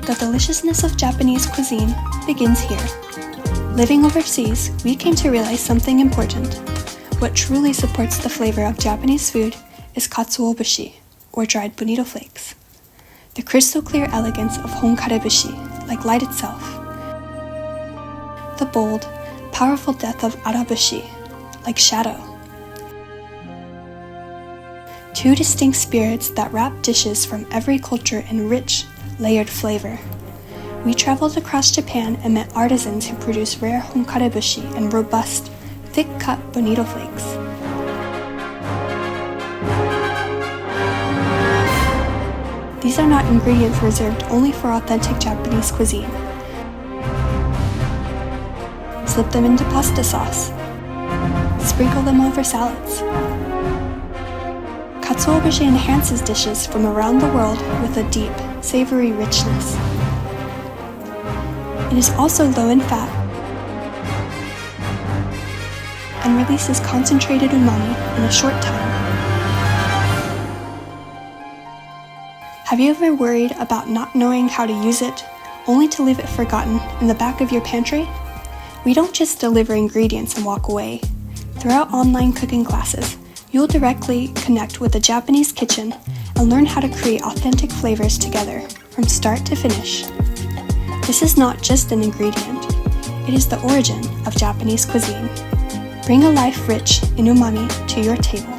The deliciousness of Japanese cuisine begins here. Living overseas, we came to realize something important. What truly supports the flavor of Japanese food is Katsuobushi, or dried bonito flakes. The crystal clear elegance of Honkarebushi, like light itself. The bold, powerful depth of Arabushi, like shadow. Two distinct spirits that wrap dishes from every culture in rich, layered flavor. We traveled across Japan and met artisans who produce rare Honkarebushi and robust, thick-cut bonito flakes. These are not ingredients reserved only for authentic Japanese cuisine. Slip them into pasta sauce. Sprinkle them over salads. Katsuobushi enhances dishes from around the world with a deep, savory richness. It is also low in fat and releases concentrated umami in a short time. Have you ever worried about not knowing how to use it, only to leave it forgotten in the back of your pantry? We don't just deliver ingredients and walk away. Through our online cooking classes, you'll directly connect with the Japanese kitchen and learn how to create authentic flavors together, from start to finish. This is not just an ingredient, it is the origin of Japanese cuisine. Bring a life rich in umami to your table.